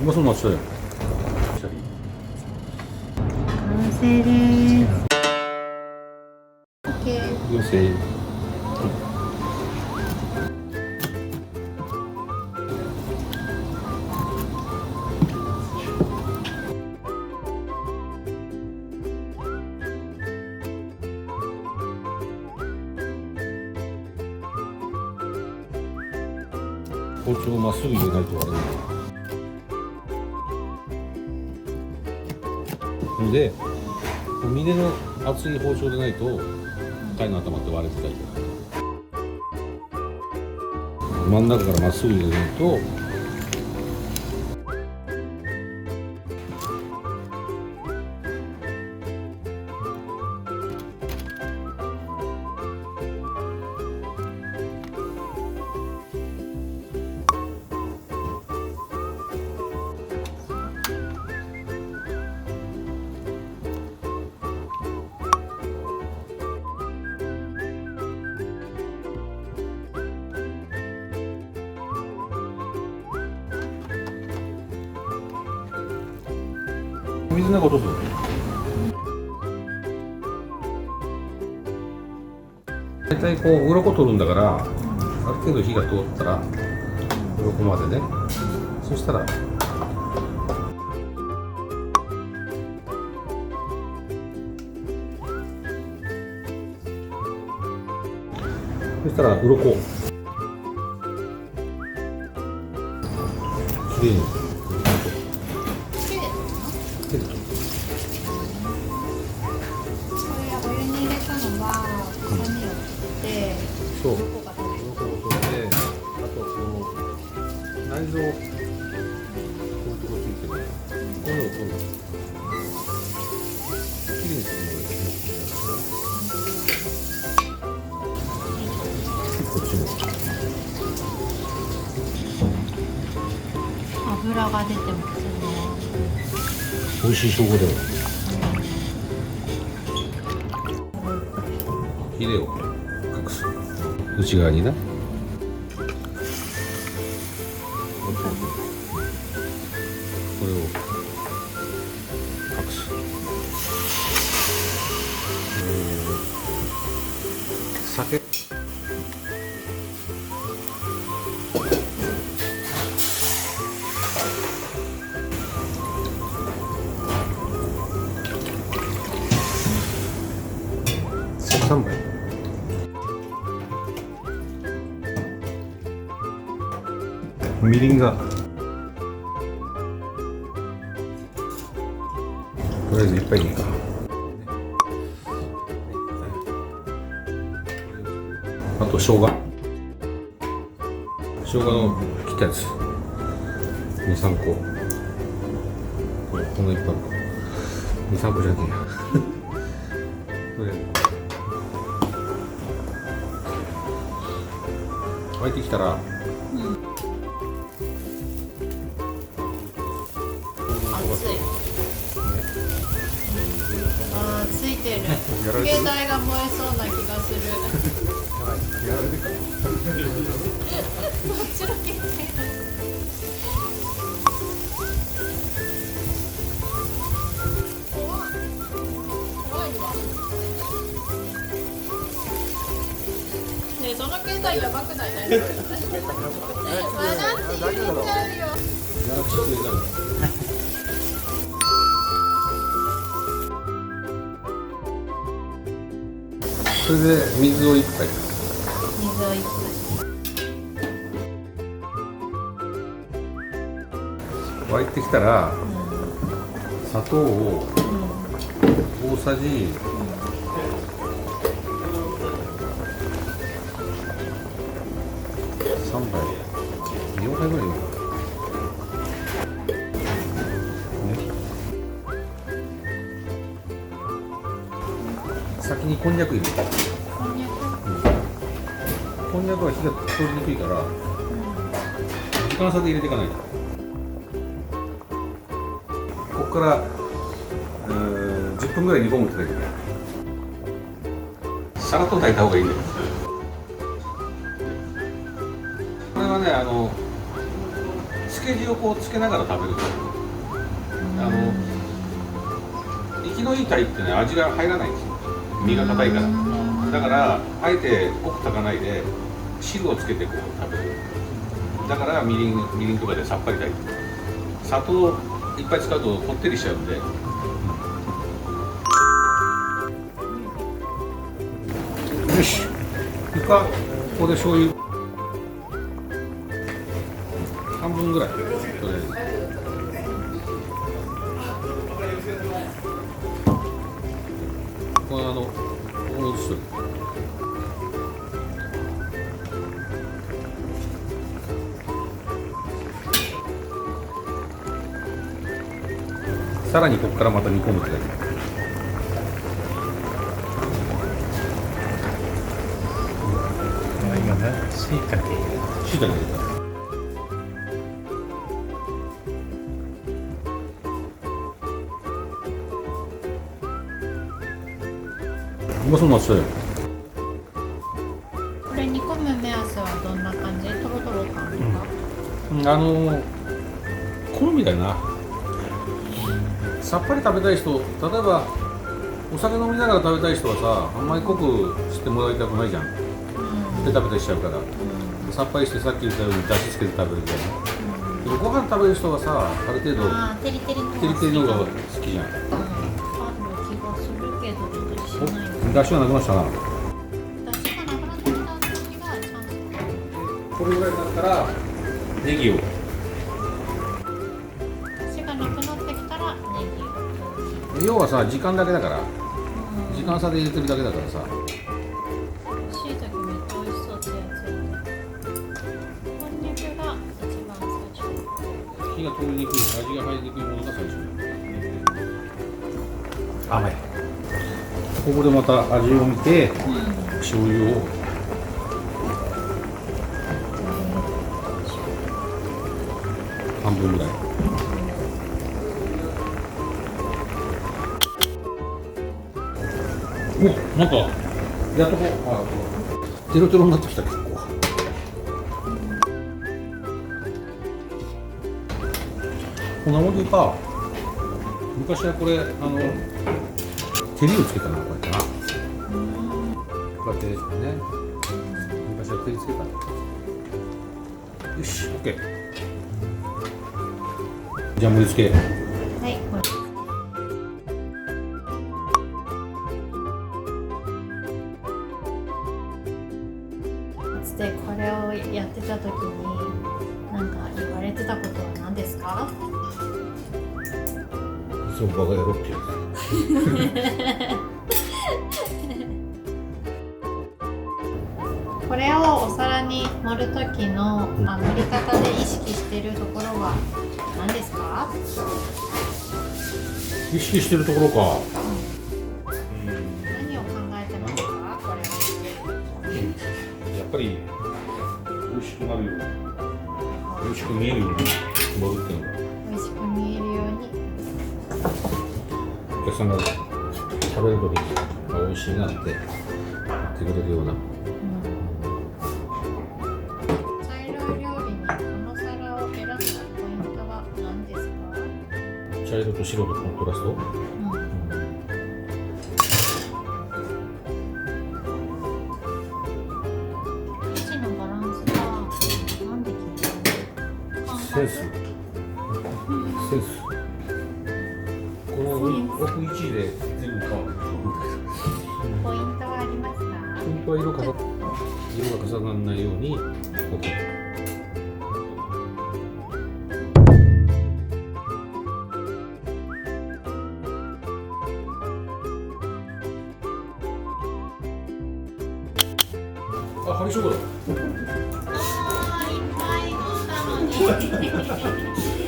もうそんなしたよ。完成です。OK。よせ。包丁をまっすぐ入れないと割れないので、峰の厚い包丁でないと貝の頭って割れてたりとか、真ん中からまっすぐ入れないと水の中落とす。大体こう鱗取るんだから、ある程度火が通ったら鱗までね。そしたら鱗きれいに手で取る。これお湯に入れたのは臭みを取ってそう、鱗が取れる。鱗を取って、あとこの内臓、こういうところついてるこういうのを取る。きれいにするのがこっちも油が出てますね。美味しい証拠だよ。ヒレを隠す。内側にな。これを隠す。酒。3杯。みりんがとりあえず1杯でいいか。あと生姜の切ったやつ2、3個。この1杯2、3個じゃなくていいや。とりあえず沸いてきたら、熱い。あー、ついてる。携帯が燃えそうな気がする。やられてるか。こっちの携帯だ。怖いわ。ねえ、その携帯やばくない？大丈夫？笑って入れちゃうよ。やらくしてくれたの。それで水を1杯。水を一沸いてきたら、砂糖を大さじ3杯、4杯ぐらいいいかな。先にこんにゃく入れる。こんにゃくは火が通りにくいから時間差で入れていかないと。ここから10分ぐらい煮込むってだけでさらっと炊いた方がいいんだよ。これはね、つけけ地をこうつけながら食べると生きのいい鯛ってね味が入らないんですよ。身が硬いから。だからあえて濃く炊かないで汁をつけてこう食べる。だからみりんとかでさっぱり炊いて、砂糖いっぱい使うとこってりしちゃうんで。よし、イカここで醤油半分ぐらいとりあえず。これここ移しとる。さらにここからまた煮込むって感じ。今ね、しいたけ。しいたけ入れた。うまそうになってたよ。これ煮込む目安はどんな感じ？トロトロ感とか？好みだよな。さっぱり食べたい人、例えばお酒飲みながら食べたい人はさ、あんまり濃くしてもらいたくないじゃん。で食べたりしちゃうから、さっぱりしてさっき言ったように出汁つけて食べるじゃん。でもご飯食べる人はさ、ある程度テリテリのテリテリの方が好きじゃん。ある気がするけどちょっとしない。出汁がなくなったな。出汁がなくなってきた時がチャンス。これぐらいになったらネギを。出汁がなくなってきたらネギを。要はさ、時間だけだから、時間差で入れてるだけだからさ。しいたけめっちゃ美味しそうってやつよね。こんにゃくが一番最初。火が通りにくい、味が入りにくいものが最初。甘い。ここでまた味を見て、醤油を半分ぐらい。お、なんかやっとテロテロになってきた結構。こんなもんでいいか。昔はこれ照りをつけたな、こうやってな。こうやってね、昔は照りつけた。よし、オッケー。じゃあ盛り付け。はい。でこれをやってた時に何か言われてたことは何ですか？そうバカ野郎ってやこれをお皿に盛る時の盛り方で意識してるところは何ですか？つ。意識してるところか。何を考えてますか？これをやっぱり美味しくなるように、美味しく見えるように盛るっていうのが、美味しく見えるように。お客さんが食べるときに美味しいなって言ってくれるような。茶色い料理にこの皿を選んだポイントは何ですか？茶色と白のコントラスト。生地のバランスは何で決めるの？センス。センス。この奥1位で全部変わる。ポイントはありますか？ポイントは色が重ならないように置く。あ、針しょうがだ。いっぱい飲んだのに。